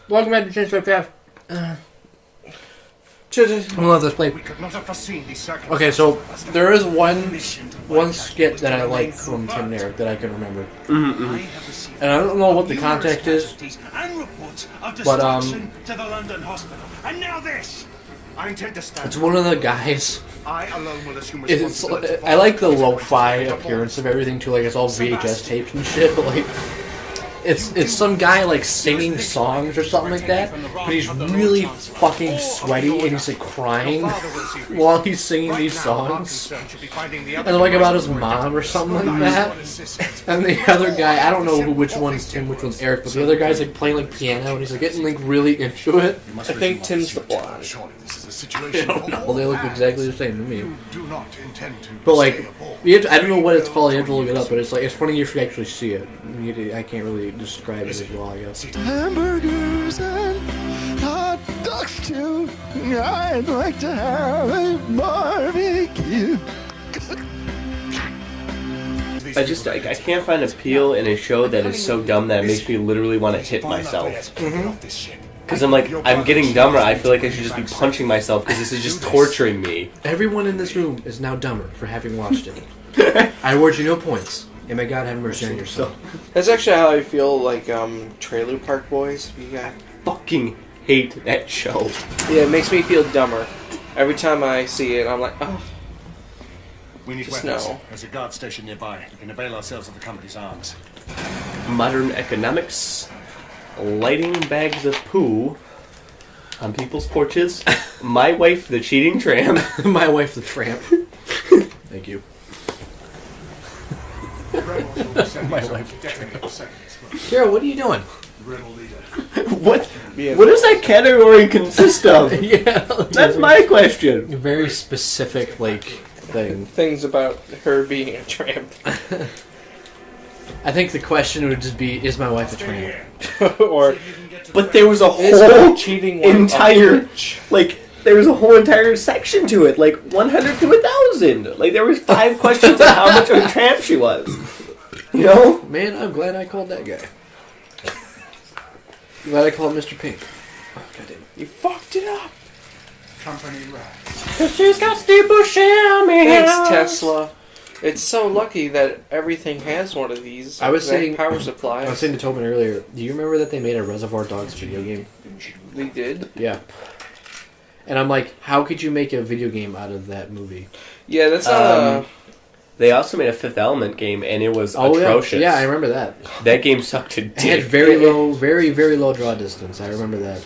Welcome back to Chinstrap Chaps. Let's play. Okay, so there is one skit that I like from Tim and Eric that I can remember. Mm-hmm. And I don't know what the context is, but it's one of the guys. I like the lo-fi appearance of everything too. Like it's all VHS tapes and shit. But like it's some guy like singing songs or something like that. But he's really fucking sweaty and he's like crying while he's singing these songs. And like about his mom or something like that. And the other guy, I don't know which one's Tim, which one's Eric, but the other guy's like playing like piano and he's like getting like really into it. I think Tim's the blonde. Well, they look exactly the same to me. But like, I don't know what it's called. You have to look it up. But it's like it's funny if you actually see it. I can't really describe it as well, I guess. Hamburgers and hot dogs too. I'd like to have a barbecue. I can't find appeal in a show that is so dumb that it makes me literally want to hit myself. Because I'm getting dumber. I feel like I should just be punching myself because this is just torturing me. Everyone in this room is now dumber for having watched it. I award you no points. And may God have mercy on yourself. That's actually how I feel like Trailer Park Boys. Fucking hate that show. Yeah, it makes me feel dumber. Every time I see it, I'm like, oh. We need weapons. There's a guard station nearby. We can avail ourselves of the company's arms. Modern economics. Lighting bags of poo on people's porches. My wife, the cheating tramp. My wife, the tramp. Thank you. My wife, the tramp. Carol, what are you doing? What does that category consist of? Yeah, that's my question. Very specific, things about her being a tramp. I think the question would just be, is my wife a tramp? But there was a whole there was a whole entire section to it, 100 to 1,000. There was 5 questions on how much of a tramp she was. You know? Man, I'm glad I called that guy. Glad I called Mr. Pink. Oh, God damn. You fucked it up. Company ride. Cause she's got steeple shimmy. Thanks, Tesla. It's so lucky that everything has one of these. I was saying power supply. I was saying to Tobin earlier. Do you remember that they made a Reservoir Dogs video game? They did. Yeah. And I'm like, how could you make a video game out of that movie? Yeah, that's not. They also made a Fifth Element game, and it was atrocious. Yeah, I remember that. That game sucked to dick. It had very low draw distance. I remember that.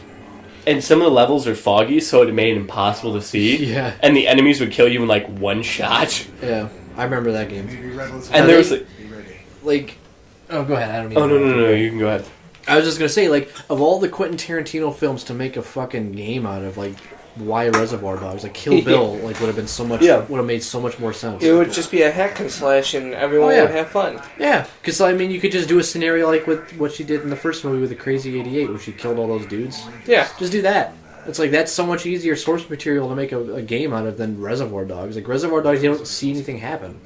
And some of the levels are foggy, so it made it impossible to see. Yeah. And the enemies would kill you in one shot. Yeah, I remember that game. And there was oh, go ahead. I don't even. Oh no! You can go ahead. I was just gonna say, of all the Quentin Tarantino films to make a fucking game out of, why Reservoir Dogs? Kill Bill, would have been so much. Yeah. Would have made so much more sense. It would just be a hack and slash, and everyone would have fun. Yeah, because you could just do a scenario like with what she did in the first movie with the Crazy 88, where she killed all those dudes. Yeah, just do that. It's that's so much easier source material to make a game out of than Reservoir Dogs. Reservoir Dogs, you don't see anything happen.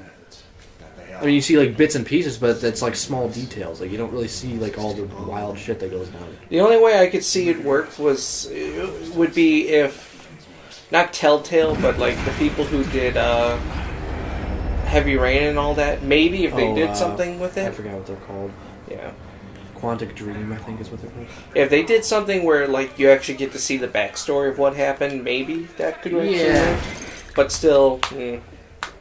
I mean, you see bits and pieces, but that's small details. You don't really see all the wild shit that goes down. The only way I could see it work would be if. Not Telltale, but the people who did Heavy Rain and all that. Maybe if they did something with it. I forgot what they're called. Yeah. Quantic Dream, I think is what they're called. If they did something where you actually get to see the backstory of what happened, maybe that could work. Yeah. But still.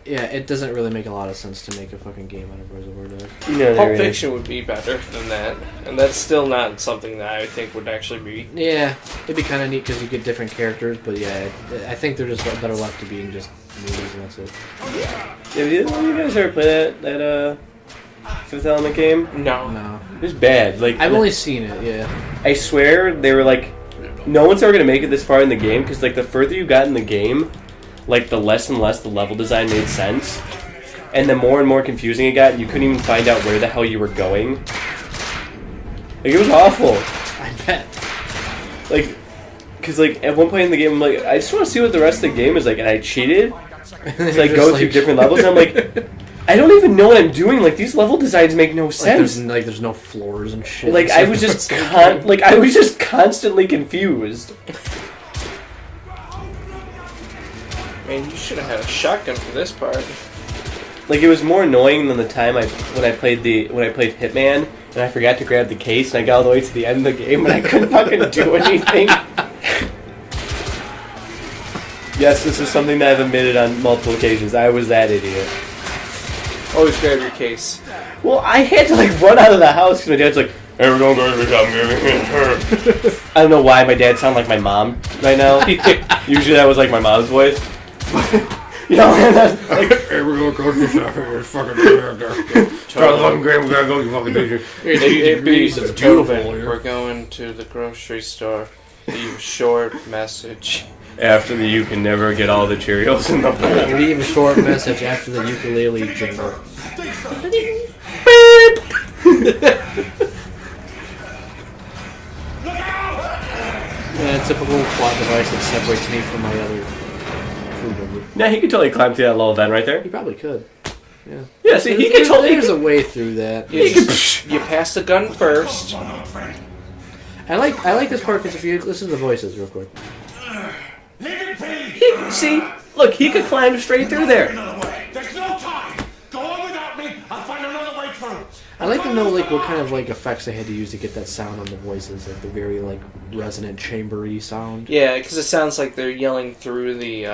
Yeah, it doesn't really make a lot of sense to make a fucking game out of Reservoir Dogs. No, Pulp Fiction would be better than that. And that's still not something that I think would actually be. Yeah, it'd be kind of neat because you get different characters, but yeah, I think they're just better left to being just movies and that's it. Yeah, you guys ever play that Fifth Element game? No. It was bad. I've only seen it, yeah. I swear, they were no one's ever going to make it this far in the game because the further you got in the game, the less and less the level design made sense. And the more and more confusing it got, you couldn't even find out where the hell you were going. It was awful. I bet. Because at one point in the game, I'm I just want to see what the rest of the game is and I cheated. So I go through different levels, and I'm I don't even know what I'm doing. Like, these level designs make no sense. There's no floors and shit. Like, I was just constantly confused. Man, you should have had a shotgun for this part. Like, it was more annoying than the time when I played Hitman and I forgot to grab the case and I got all the way to the end of the game and I couldn't fucking do anything. Yes, this is something that I've admitted on multiple occasions. I was that idiot. Always grab your case. Well, I had to like run out of the house because my dad's like, "Hey, we're going to go." I don't know why my dad sounded like my mom right now. Usually that was like my mom's voice. You know, like, "Hey, we're going to go to the fucking try the fucking game. We gotta go. You fucking bitch. It's beautiful. We're going to the grocery store. Leave a short message. After the you can never get all the Cheerios in the bowl. Leave a short message after the ukulele jingle. Yeah, typical plot device that separates me from my other crew member. Nah, he could totally climb through that little vent right there. He probably could. Yeah. Yeah, see, he could totally. There's a way through that. You pass the gun first. I like this part because if you listen to the voices real quick. See, look, he could climb straight through there. There's no time. Go on without me. I'll find another way through. I like to know like what kind of like effects they had to use to get that sound on the voices, like the very like resonant chambery sound. Yeah, because it sounds like they're yelling through the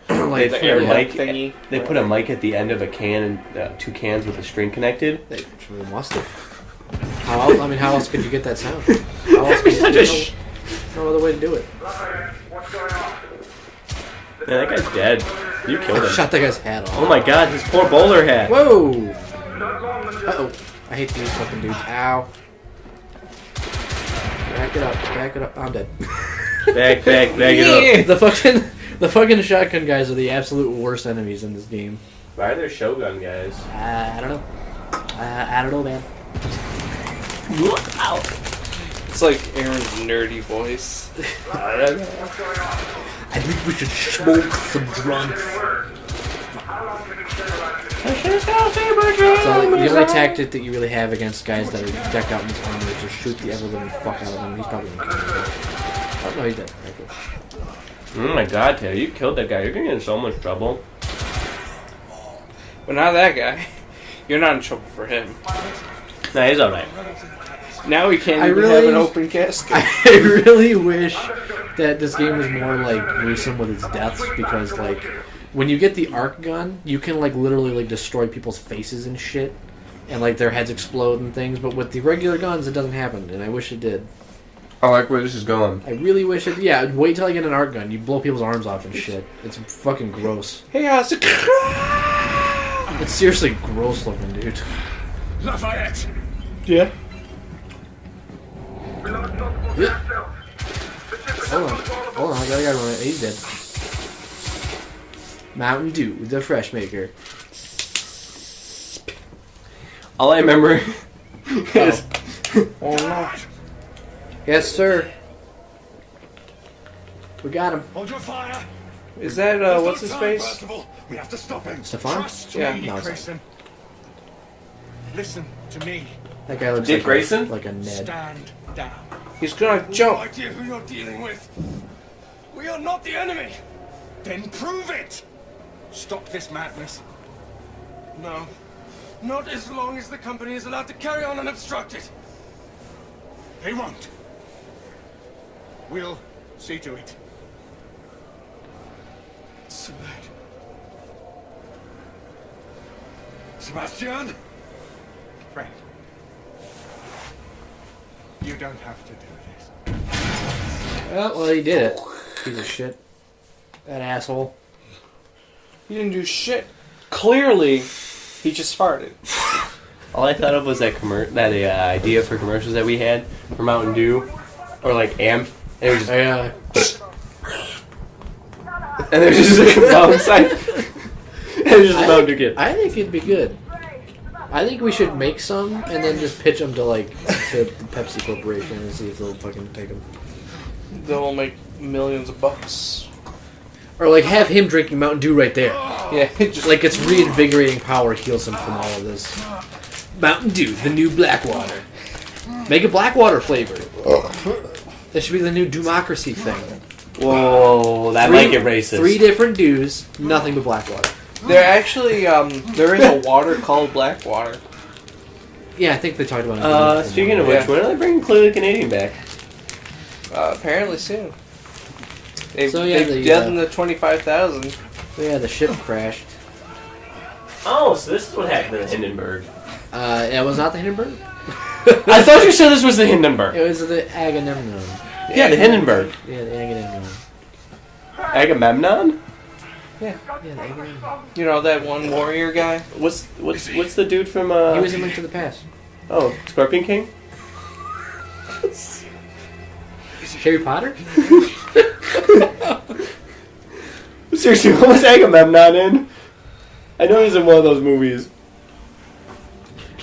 Like the air mic thingy. They put a mic at the end of a can and 2 cans with a string connected. They must have. How else? I mean, how else could you get that sound? How else could you no other way to do it? What's going on? Man, that guy's dead. You killed him. Shot that guy's hat off. Oh my god, his poor bowler hat. Whoa! Uh-oh. I hate these fucking dudes. Ow. Back it up. Back it up. I'm dead. Back it up. The fucking shotgun guys are the absolute worst enemies in this game. Why are there Shogun guys? I don't know. I don't know, man. Ow. It's like Aaron's nerdy voice. I think we should smoke some drunks. So the only tactic that you really have against guys that are decked out in this armor is just shoot the ever-living fuck out of him. He's probably gonna kill him. Oh no, he's dead. Right, cool. Oh my god, Taylor, you killed that guy. You're gonna get in so much trouble. But not that guy. You're not in trouble for him. Nah, he's alright. Now we can't even really- have an open casket. I really wish that this game was more like gruesome with its deaths, because like when you get the arc gun, you can like literally like destroy people's faces and shit, and like their heads explode and things. But with the regular guns, it doesn't happen, and I wish it did. I like where this is going. I really wish it. Yeah, wait till I get an arc gun. You blow people's arms off and shit. It's fucking gross. Hey, how's it? It's seriously gross looking, dude. Lafayette. Yeah. Hold on, I gotta run it. He's dead. Mountain Dew, the fresh maker. All I remember is... Oh no. Yes, sir. We got him. Hold your fire. Is that what's his face? First of all, we have to stop him. Stefan? Trust Yeah. me, No, it's not. Grayson. Listen to me. That guy looks Dick like Grayson? like a Ned. Stand down. He's gonna No jump. idea who you're dealing with. We are not the enemy. Then prove it. Stop this madness. No. Not as long as the company is allowed to carry on unobstructed. They won't. We'll see to it. So bad. Sebastian? Friend. You don't have to do this. Well, he did it. Piece of shit. That asshole. He didn't do shit. Clearly, he just farted. All I thought of was that idea for commercials that we had for Mountain Dew, or like AMP. And it was just, and there's just like a mountain sign. And there's just a Mountain Dew kid. I think it'd be good. I think we should make some and then just pitch them to to the Pepsi Corporation and see if they'll fucking take them. They'll make millions of bucks. Or like have him drinking Mountain Dew right there. Yeah, just Like it's reinvigorating power heals him from all of this. Mountain Dew, the new Blackwater. Make it Blackwater flavored. That should be the new democracy thing. Whoa, that might get racist. 3 different dews, nothing but Blackwater. there actually there is a water called Blackwater. Yeah, I think they talked about it. Speaking of which, when are they bringing Clearly Canadian back? Apparently soon. They've the, done the 25,000. Yeah, the ship crashed. Oh, so this is what happened to the Hindenburg. It was not the Hindenburg. I thought you said this was the Hindenburg. It was the Agamemnon. Yeah, the Hindenburg. Yeah, the Agamemnon. Agamemnon? Yeah, the Agamemnon. You know that one warrior guy? What's the dude from He was in Link to the Past. Oh, Scorpion King? Harry Potter? Seriously, what was Agamemnon in? I know he's in one of those movies.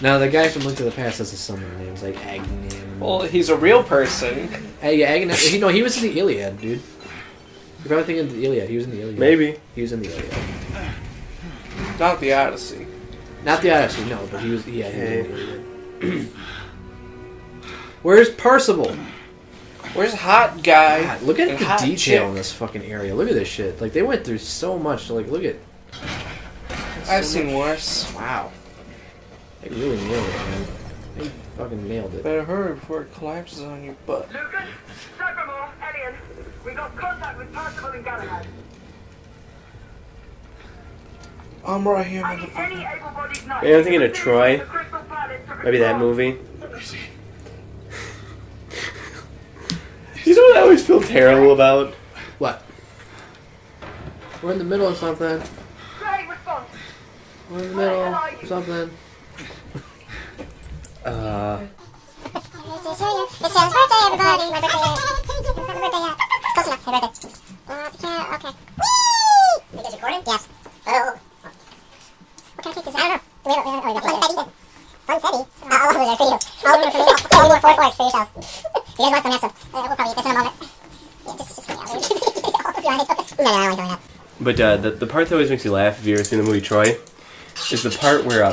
No, the guy from Link to the Past has a similar name. It's like Agamemnon. Well, he's a real person. Yeah, Agamemnon. No, he was in the Iliad, dude. You're probably thinking of the Iliad. He was in the Iliad. Maybe. He was in the Iliad. Not the Odyssey. Not the Odyssey, no, but he was. Yeah, he was in the Iliad. Where's Percival? Where's Hot Guy? God, look at and the Hot detail Chick? in this fucking area. Look at this shit. Like they went through so much. Like look at. I've seen worse. Wow. They really nailed it, man. They fucking nailed it. Better hurry before it collapses on your butt. Lucas, Cybermore, Alien, we got contact with Percival and Galahad. I'm right here, I need motherfucker. any able-bodied knight. Maybe I'm thinking of Troy. The Crystal Palace to Maybe that restore- movie. You know what I always feel terrible about? What? We're in the middle of something. Great response. We're in the middle of something. It's Sam's birthday, everybody! My birthday yet. It's not my birthday yet. It's close enough, my birthday. Okay. Whee! You guys recording? Yes. Oh. What can I take this? I don't know. We have Funfetti. I'll hold it for you. I'll hold it for me. I'll do 4 forks for yourself. You guys want some? Have some. We'll probably get this in a moment. Yeah, just give me out. No, I don't want But the part that always makes me laugh, if you ever seen the movie Troy, is the part where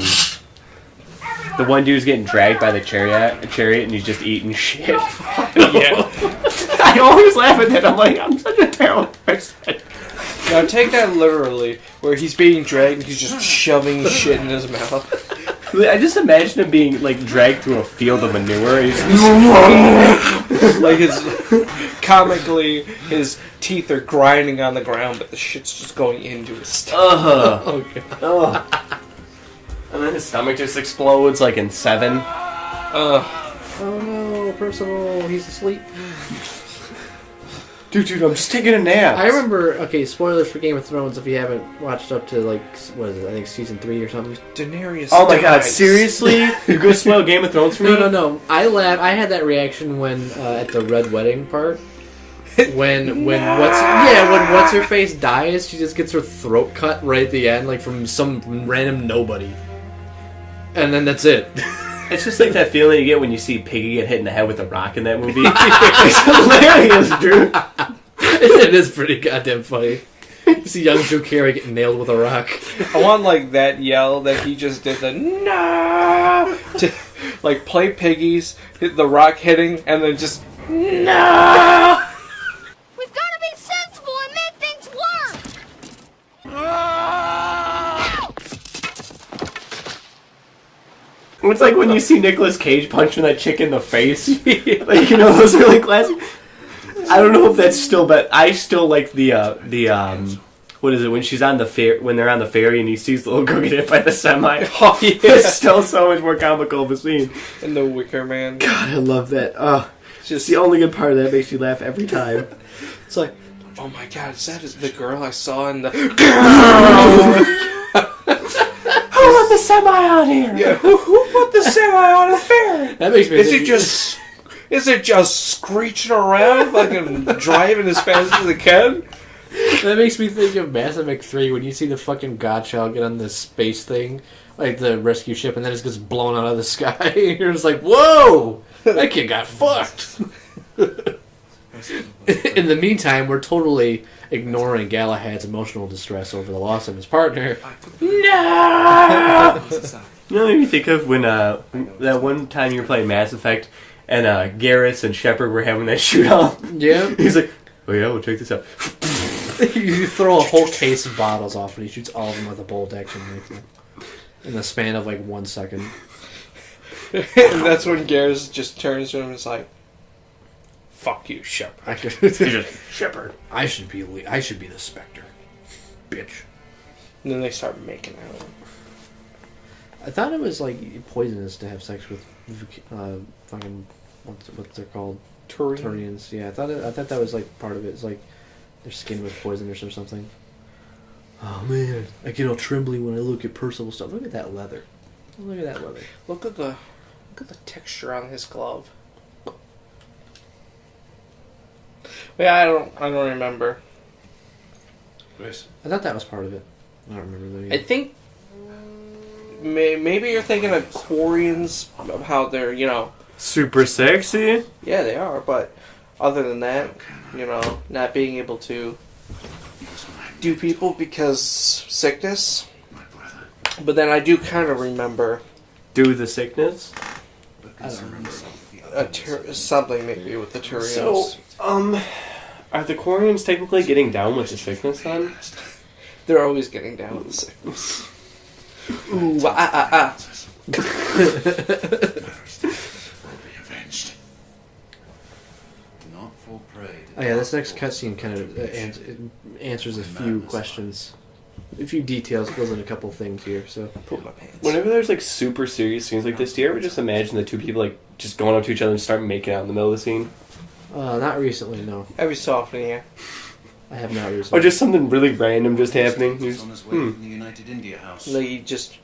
the one dude's getting dragged by the chariot and he's just eating shit. Yeah. I always laugh at that. I'm like, I'm such a terrible person. Now take that literally, where he's being dragged and he's just shoving shit in his mouth. I just imagine him being like dragged through a field of manure. He's Like comically, his teeth are grinding on the ground, but the shit's just going into his stomach. Oh god. And then his stomach just explodes like in 7. Oh no, Percival, he's asleep. Dude, I'm just taking a nap. I remember. Okay, spoilers for Game of Thrones if you haven't watched up to like what is it? I think season 3 or something. Daenerys. Oh my god, dies. seriously? You're gonna spoil Game of Thrones for me? No. I laughed. I had that reaction when at the red wedding part. When what's her face dies, she just gets her throat cut right at the end, like from some random nobody, and then that's it. It's just like that feeling you get when you see Piggy get hit in the head with a rock in that movie. It's hilarious, dude. It is pretty goddamn funny. You see young Drew Carey getting nailed with a rock. I want like that yell that he just did the no to like play Piggies, hit the rock hitting, and then just no. We've got to be sensible and make things work! It's like when you see Nicolas Cage punching that chick in the face. Like, you know, those really classic. I don't know if that's still, but I still like the what is it, when she's on the when they're on the ferry and he sees the little girl get hit by the semi. Oh yeah, It's still so much more comical of a scene. and the Wicker Man. God, I love that. It's just the only good part of that makes me laugh every time. It's like, oh my god, is that the girl I saw in the? Who let the semi on here? Yeah, who put the semi on a ferry? That makes me. Is it just screeching around, fucking driving as fast as it can? That makes me think of Mass Effect 3 when you see the fucking Godchild get on this space thing, like the rescue ship, and then it just gets blown out of the sky. You're just like, whoa! That kid got fucked! In the meantime, we're totally ignoring Galahad's emotional distress over the loss of his partner. No! You know what you think of when that one time you were playing Mass Effect and Garrus and Shepard were having that shootout? Yeah. He's like, oh yeah, well check this out. You throw a whole case of bottles off and he shoots all of them with a bolt action rifle. In the span of like 1 second. And that's when Garrus just turns to him and is like, fuck you, Shepard. Shepard. I should be the Spectre. Bitch. And then they start making out. I thought it was like poisonous to have sex with fucking what's they're called? Turians. Yeah, I thought that was like part of it. It's like their skin was poisonous or something. Oh man, I get all trembly when I look at Percival stuff. Look at that leather. Look at that leather. Look at the texture on his glove. Yeah, I don't remember. Chris. I thought that was part of it. I don't remember though. I think maybe you're thinking of Quarians, of how they're, Super sexy? yeah, they are, but other than that, not being able to do people because sickness. But then I do kind of remember Do the sickness? I don't remember. something maybe with the Turians. So, are the Quarians technically getting down with the sickness then? They're always getting down with the sickness. Ooh, ah. Not for prey. Oh yeah, this next cutscene kind of answers a few questions, a few details, fills in a couple things here. So, Poop my pants. Whenever there's like super serious scenes like this, do you ever just imagine the two people like just going up to each other and start making out in the middle of the scene? not recently, no. Every so often, yeah. I have not recently. Or just something really random just happening? He's on his way from the United India House. Like he just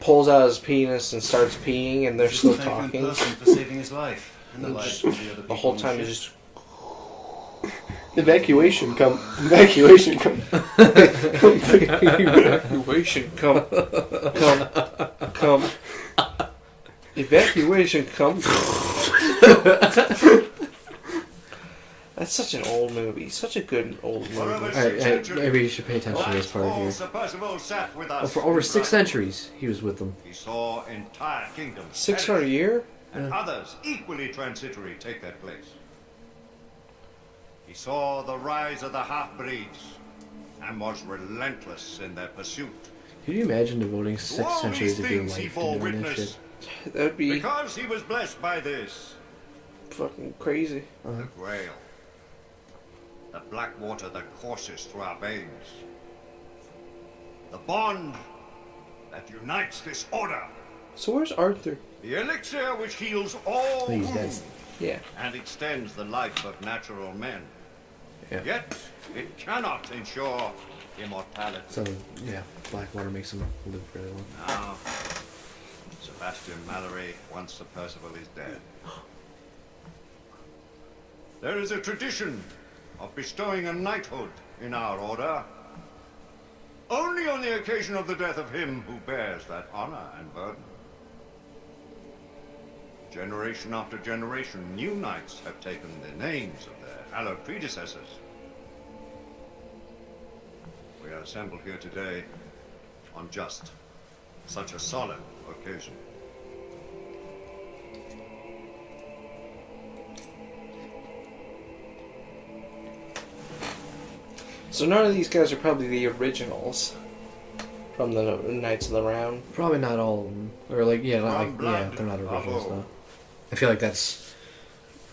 pulls out his penis and starts peeing, and they're still Thank you in talking. person for saving his life and the lives of the other The people whole on time ship. is just Evacuation come. evacuation come, evacuation come. That's such an old movie. Such a good old movie. Alright, maybe you should pay attention to this part here. Oh, for over 6 centuries, he was with them. He saw entire kingdoms 600 a year? and others equally transitory take their place. He saw the rise of the half-breeds and was relentless in their pursuit. Can you imagine devoting To 6 all centuries these of your things he life bore to doing that witness, shit? That would be because he was blessed by this, fucking crazy. the Grail. The black water that courses through our veins. The bond that unites this order. So where's Arthur? The elixir which heals all He's dead. wounds Yeah. and extends the life of natural men. Yeah. Yet, it cannot ensure immortality. So, yeah, Blackwater makes him live really long. Now, Sebastian Mallory, once Sir Percival is dead. There is a tradition of bestowing a knighthood in our order, only on the occasion of the death of him who bears that honor and burden. Generation after generation, new knights have taken the names of their hallowed predecessors. We are assembled here today on just such a solemn occasion. So none of these guys are probably the originals from the Knights of the Round. Probably not all of them. Or, like, yeah, not like, yeah, they're not originals, though. I feel like that's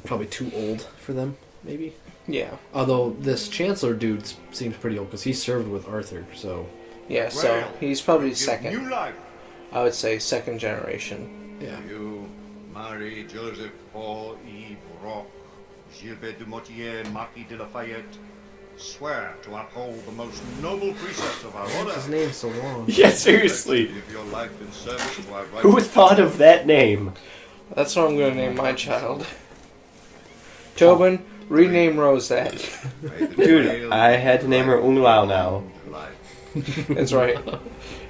probably too old for them, maybe. Yeah. Although this Chancellor dude seems pretty old because he served with Arthur, so Yeah, so he's probably Give second. new life. I would say second generation. yeah. You, Marie, Joseph, Paul, Yves, Roch, Gilbert de Motier, Marquis de Lafayette, swear to uphold the most noble precepts of our order. His name's so long. Yeah, seriously. Give your life in service to our Who righteous thought of that name? That's what I'm going to name my child. Tobin, rename Rose that. May the Dude, trail I had to name her Ung Lao now. of life. That's right.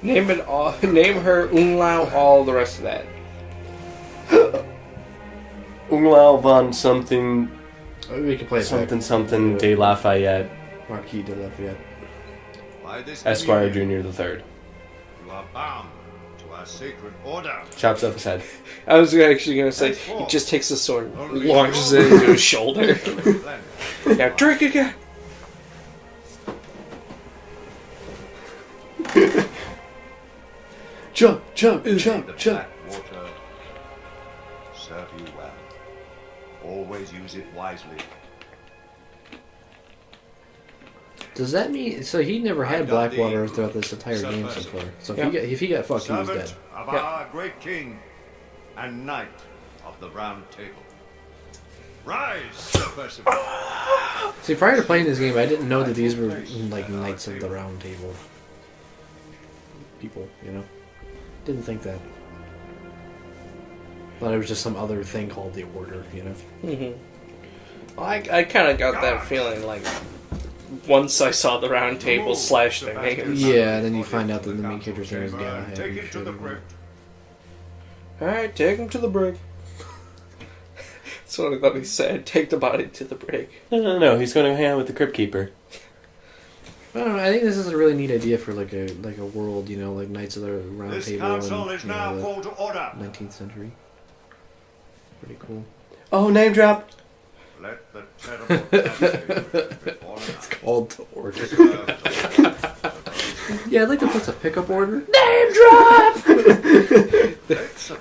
Name it all. Name her Unlao. All the rest of that. Ung Lao von something We can play it back. something de Lafayette, Marquis de Lafayette. By this Esquire communion, Jr. the Third. You are bound to our sacred order. Chops off his head. I was actually going to say, he just takes the sword, launches it into his shoulder. Now drink again. Chug, chug, May chug, the chug. black water serve you well. Always use it wisely. Does that mean so? He never had Blackwater throughout this entire game so far. So if he got fucked, he was dead. Servant of our great king and knight of the Round Table. Rise, Sir Percival. See, prior to playing this game, I didn't know that these were like Knights of the Round Table people. You know, didn't think that. Thought it was just some other thing called the Order. You know. Mm-hmm. Well, I kind of got that feeling like once I saw the Round Table slash their names. Yeah, and then you find out that the main character's name is Galahad. Take and it to shit, the and- crypt. Alright, take him to the brig. That's what I thought he said. Take the body to the brig. No. He's going to hang out with the Crypt Keeper. I don't know. I think this is a really neat idea for like a world, you know, like Knights of the Round This Table council in is now the called to order. 19th century. Pretty cool. Oh, name drop. Let the terrible calamity befall us. Called to Order. Serve the Yeah, I'd like to put a pickup order. Name drop!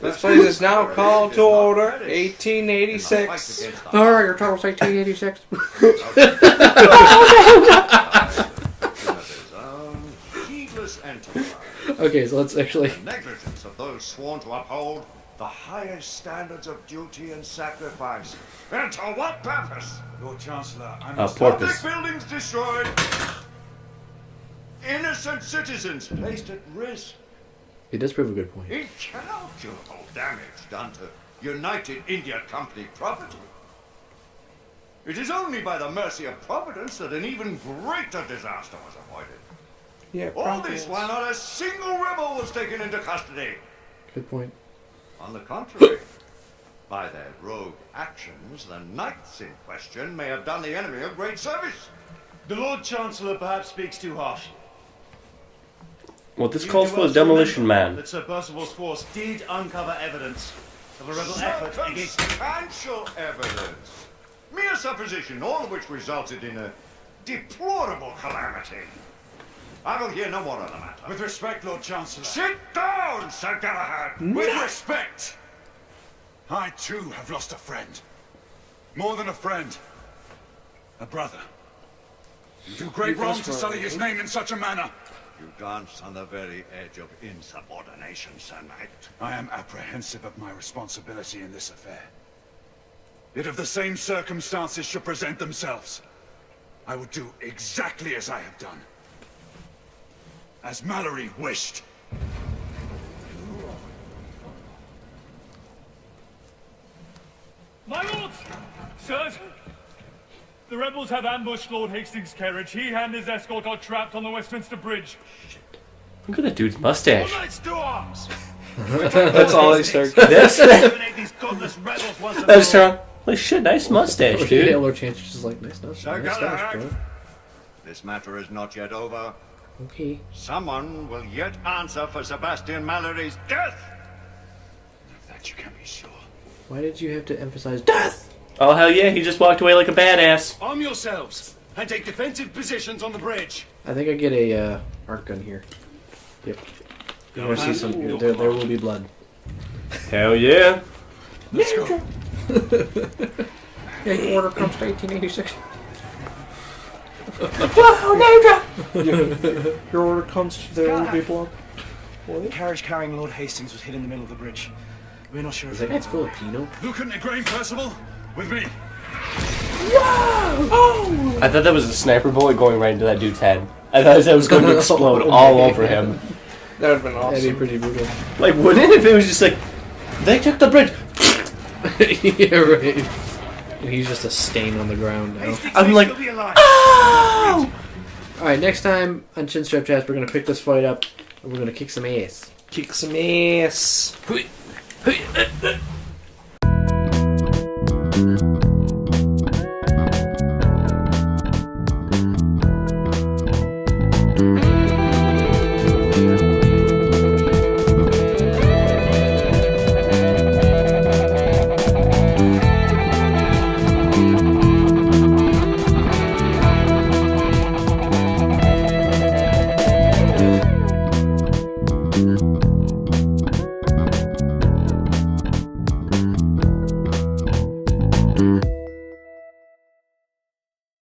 This place is now called to order. 1886. All right, your total's 1886. Heedless enterprise. Okay, so let's actually. The negligence of those sworn to uphold the highest standards of duty and sacrifice. And to what purpose? Lord Chancellor, I Public Public buildings destroyed. Innocent citizens placed at risk. It does prove a good point. Incalculable damage done to United India Company property. It is only by the mercy of Providence that an even greater disaster was avoided. Yeah, All this while not a single rebel was taken into custody. Good point. On the contrary, by their rogue actions, the knights in question may have done the enemy a great service. The Lord Chancellor perhaps speaks too harshly. What this calls for is Demolition Man. That Sir Percival's force did uncover evidence of a rebel effort against... Circumstantial evidence. Mere supposition, all of which resulted in a deplorable calamity. I will hear no more of the matter. With respect, Lord Chancellor. Sit down, Sir Galahad! With respect! I too have lost a friend. More than a friend. A brother. You do great wrong to sully his name in such a manner. You dance on the very edge of insubordination, Sir Knight. I am apprehensive of my responsibility in this affair. Yet if the same circumstances should present themselves, I will do exactly as I have done. As Mallory wished. My lords! Sirs! The rebels have ambushed Lord Hastings' carriage. He and his escort are trapped on the Westminster Bridge. Look at that dude's mustache. Knights to arms! That's all they start. That's Eliminate these godless rebels once and That's for all. true. Holy shit, nice mustache, Yeah, dude. Lord Chancellor's just like, nice, nice, Sir nice stash, Galahad. bro. This matter is not yet over. Okay. Someone will yet answer for Sebastian Mallory's death. Of that you can be sure. Why did you have to emphasize death? Oh, hell yeah, he just walked away like a badass. Arm yourselves and take defensive positions on the bridge. I think I get a arc gun here. Yep. You're gonna see some. There will be blood. Hell yeah. Let's go. Yeah, order comes to 1886. Your order comes, there will be blood. The carriage carrying Lord Hastings was hid in the middle of the bridge. We're not sure Is if that guy's Filipino? Who couldn't agree, Percival? With me. I thought that was a sniper bullet going right into that dude's head. I thought that was going to explode all over him. That would have been That'd be awesome. pretty brutal. Like, wouldn't it if it was just like, they took the bridge? Yeah, right. And he's just a stain on the ground now. I'm like, Oh! Alright, next time on Chinstrap Chaps, we're gonna pick this fight up and we're gonna kick some ass. Kick some ass.